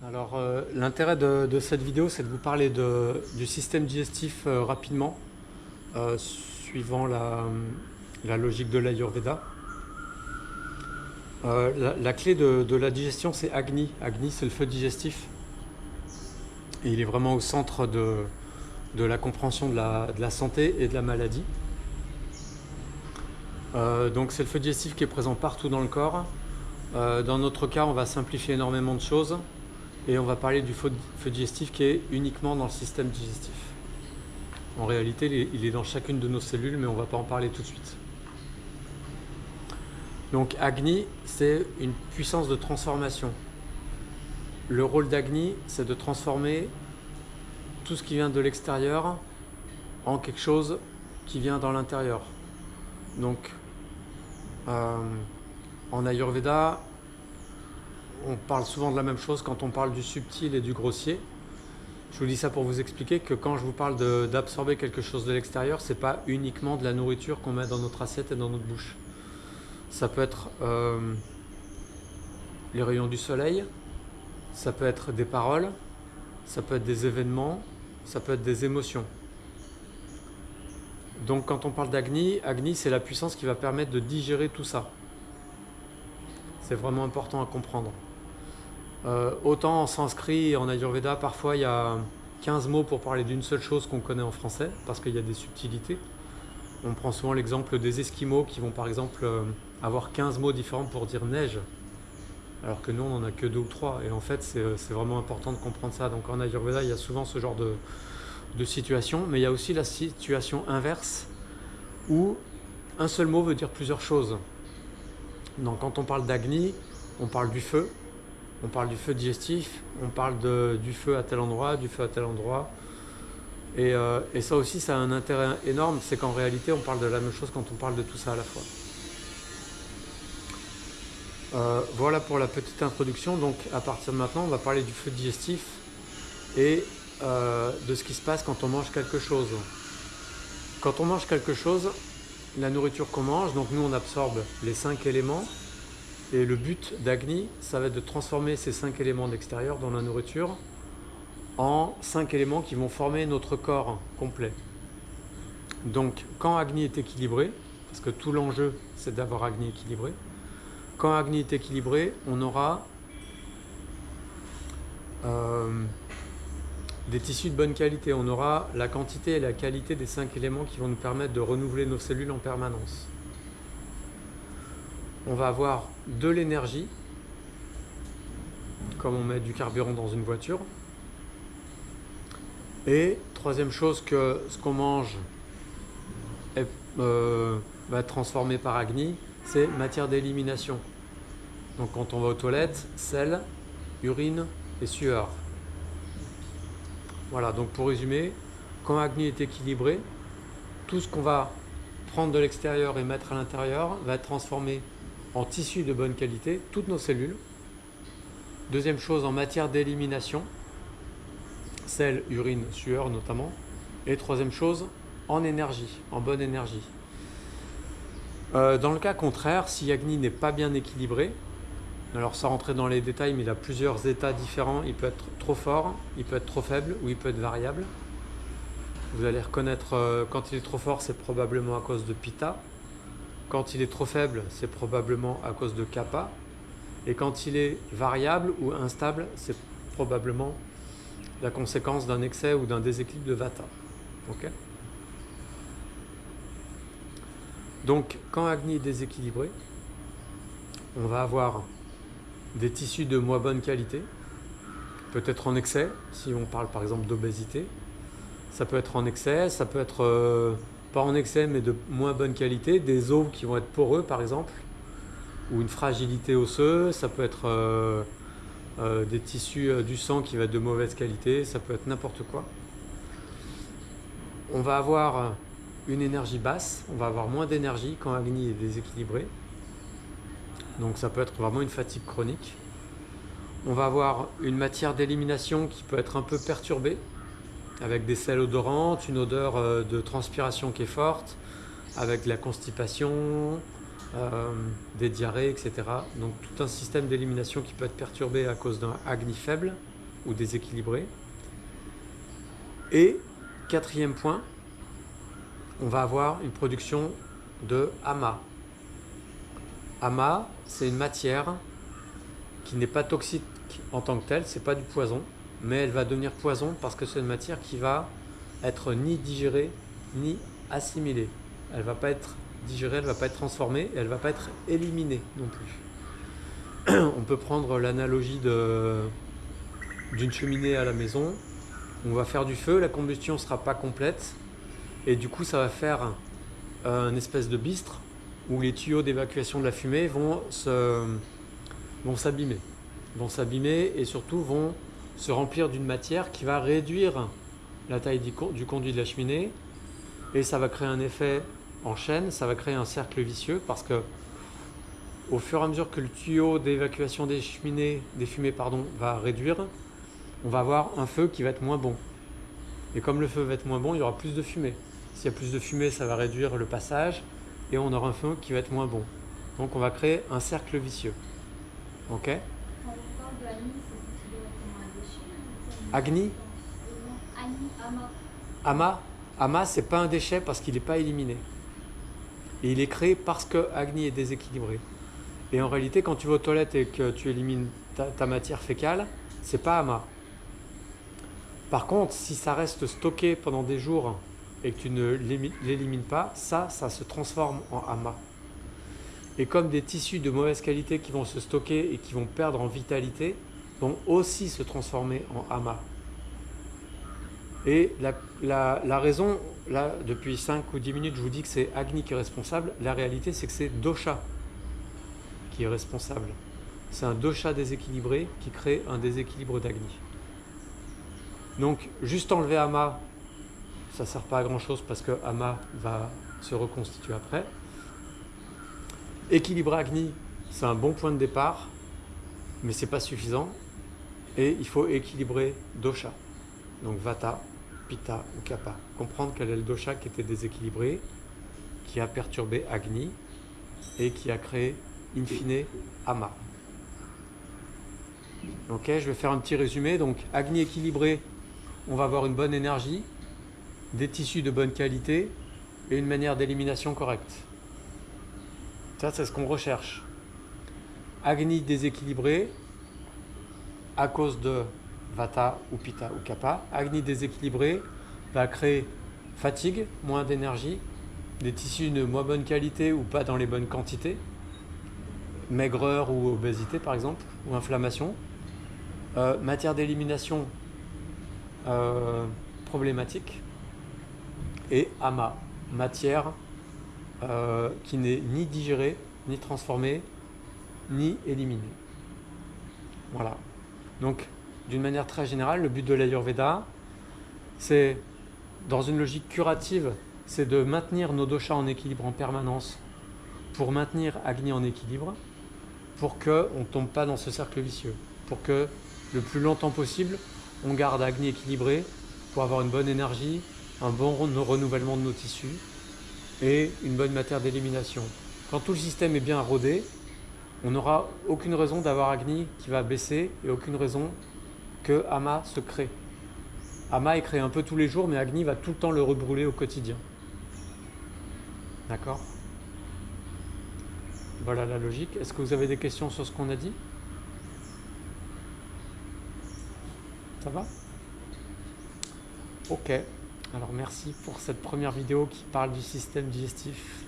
Alors, l'intérêt de cette vidéo, c'est de vous parler du système digestif rapidement, suivant la logique de l'Ayurveda. La clé de la digestion, c'est Agni. Agni, c'est le feu digestif. Et il est vraiment au centre de la compréhension de la santé et de la maladie. Donc, c'est le feu digestif qui est présent partout dans le corps. Dans notre cas, on va simplifier énormément de choses. Et on va parler du feu digestif qui est uniquement dans le système digestif. En réalité, il est dans chacune de nos cellules, mais on ne va pas en parler tout de suite. Donc Agni, c'est une puissance de transformation. Le rôle d'Agni, c'est de transformer tout ce qui vient de l'extérieur en quelque chose qui vient dans l'intérieur. Donc, en Ayurveda, on parle souvent de la même chose quand on parle du subtil et du grossier. Je vous dis ça pour vous expliquer que quand je vous parle d'absorber quelque chose de l'extérieur, ce n'est pas uniquement de la nourriture qu'on met dans notre assiette et dans notre bouche. Ça peut être les rayons du soleil, ça peut être des paroles, ça peut être des événements, ça peut être des émotions. Donc quand on parle d'Agni, Agni c'est la puissance qui va permettre de digérer tout ça. C'est vraiment important à comprendre. Autant en sanskrit et en ayurveda, parfois il y a 15 mots pour parler d'une seule chose qu'on connaît en français, parce qu'il y a des subtilités. On prend souvent l'exemple des Esquimaux qui vont par exemple avoir 15 mots différents pour dire neige, alors que nous on n'en a que 2 ou 3. Et en fait c'est vraiment important de comprendre ça. Donc en ayurveda il y a souvent ce genre de situation, mais il y a aussi la situation inverse, où un seul mot veut dire plusieurs choses. Donc quand on parle d'Agni, on parle du feu. On parle du feu digestif, on parle du feu à tel endroit, du feu à tel endroit. Et ça aussi, ça a un intérêt énorme, c'est qu'en réalité, on parle de la même chose quand on parle de tout ça à la fois. Voilà pour la petite introduction. Donc à partir de maintenant, on va parler du feu digestif et de ce qui se passe quand on mange quelque chose. Quand on mange quelque chose, la nourriture qu'on mange, donc nous on absorbe les 5 éléments. Et le but d'Agni, ça va être de transformer ces 5 éléments d'extérieur dans la nourriture en 5 éléments qui vont former notre corps complet. Donc quand Agni est équilibré, parce que tout l'enjeu c'est d'avoir Agni équilibré, quand Agni est équilibré, on aura des tissus de bonne qualité, on aura la quantité et la qualité des 5 éléments qui vont nous permettre de renouveler nos cellules en permanence. On va avoir de l'énergie, comme on met du carburant dans une voiture. Et troisième chose, que ce qu'on mange va être transformé par Agni, c'est matière d'élimination. Donc quand on va aux toilettes, sel, urine et sueur. Voilà, donc pour résumer, quand Agni est équilibré, tout ce qu'on va prendre de l'extérieur et mettre à l'intérieur va être transformé en tissu de bonne qualité, toutes nos cellules. Deuxième chose, en matière d'élimination, sel, urine, sueur notamment. Et troisième chose, en énergie, en bonne énergie. Dans le cas contraire, si Agni n'est pas bien équilibré, alors sans rentrer dans les détails, mais il a plusieurs états différents, il peut être trop fort, il peut être trop faible ou il peut être variable. Vous allez reconnaître quand il est trop fort, c'est probablement à cause de Pitta. Quand il est trop faible, c'est probablement à cause de Kapha. Et quand il est variable ou instable, c'est probablement la conséquence d'un excès ou d'un déséquilibre de Vata. Okay. Donc, quand Agni est déséquilibré, on va avoir des tissus de moins bonne qualité, peut-être en excès, si on parle par exemple d'obésité. Ça peut être en excès, ça peut être pas en excès mais de moins bonne qualité, des os qui vont être poreux par exemple, ou une fragilité osseuse, ça peut être des tissus du sang qui va être de mauvaise qualité, ça peut être n'importe quoi. On va avoir une énergie basse, on va avoir moins d'énergie quand Agni est déséquilibré, donc ça peut être vraiment une fatigue chronique. On va avoir une matière d'élimination qui peut être un peu perturbée, avec des sels odorantes, une odeur de transpiration qui est forte, avec de la constipation, des diarrhées, etc. Donc tout un système d'élimination qui peut être perturbé à cause d'un Agni faible. ou déséquilibré. Et quatrième point, on va avoir une production de AMA. AMA, c'est une matière qui n'est pas toxique en tant que telle, c'est pas du poison, mais elle va devenir poison parce que c'est une matière qui va être ni digérée ni assimilée. Elle va pas être digérée, elle va pas être transformée, et elle va pas être éliminée non plus. On peut prendre l'analogie d'une cheminée à la maison. On va faire du feu, la combustion ne sera pas complète, et du coup ça va faire un espèce de bistre où les tuyaux d'évacuation de la fumée vont s'abîmer. Vont s'abîmer et surtout vont se remplir d'une matière qui va réduire la taille du conduit de la cheminée, et ça va créer un effet en chaîne, ça va créer un cercle vicieux parce que au fur et à mesure que le tuyau d'évacuation des fumées va réduire, on va avoir un feu qui va être moins bon. Et comme le feu va être moins bon, il y aura plus de fumée. S'il y a plus de fumée, ça va réduire le passage et on aura un feu qui va être moins bon. Donc on va créer un cercle vicieux. Ok ? Quand on parle de Agni, c'est considéré comme un déchet? Agni ? Ama. Ama, c'est pas un déchet parce qu'il n'est pas éliminé. Et il est créé parce que Agni est déséquilibré. Et en réalité, quand tu vas aux toilettes et que tu élimines ta matière fécale, c'est pas Ama. Par contre, si ça reste stocké pendant des jours et que tu ne l'élimines pas, ça se transforme en Ama. Et comme des tissus de mauvaise qualité qui vont se stocker et qui vont perdre en vitalité, vont aussi se transformer en Ama. Et la raison, là, depuis 5 ou 10 minutes, je vous dis que c'est Agni qui est responsable. La réalité, c'est que c'est Dosha qui est responsable. C'est un Dosha déséquilibré qui crée un déséquilibre d'Agni. Donc, juste enlever Ama, ça ne sert pas à grand chose parce que Ama va se reconstituer après. Équilibrer Agni, c'est un bon point de départ, mais ce n'est pas suffisant. Et il faut équilibrer Dosha. Donc, Vata, Pitta ou Kapha. Comprendre quel est le dosha qui était déséquilibré, qui a perturbé Agni et qui a créé in fine Ama. Ok, je vais faire un petit résumé. Donc Agni équilibré, on va avoir une bonne énergie, des tissus de bonne qualité et une manière d'élimination correcte. Ça, c'est ce qu'on recherche. Agni déséquilibré à cause de Vata ou Pitta ou Kapha. Agni déséquilibré va créer fatigue, moins d'énergie, des tissus de moins bonne qualité ou pas dans les bonnes quantités, maigreur ou obésité par exemple, ou inflammation. Matière d'élimination problématique. Et Ama, matière qui n'est ni digérée, ni transformée, ni éliminée. Voilà. Donc, d'une manière très générale, le but de l'Ayurveda, c'est, dans une logique curative, c'est de maintenir nos doshas en équilibre en permanence pour maintenir Agni en équilibre, pour qu'on ne tombe pas dans ce cercle vicieux, pour que le plus longtemps possible, on garde Agni équilibré pour avoir une bonne énergie, un bon renouvellement de nos tissus et une bonne matière d'élimination. Quand tout le système est bien rodé, on n'aura aucune raison d'avoir Agni qui va baisser et aucune raison que Ama se crée. Ama est créé un peu tous les jours, mais Agni va tout le temps le rebrûler au quotidien. D'accord ? Voilà la logique. Est-ce que vous avez des questions sur ce qu'on a dit ? Ça va ? Ok. Alors merci pour cette première vidéo qui parle du système digestif.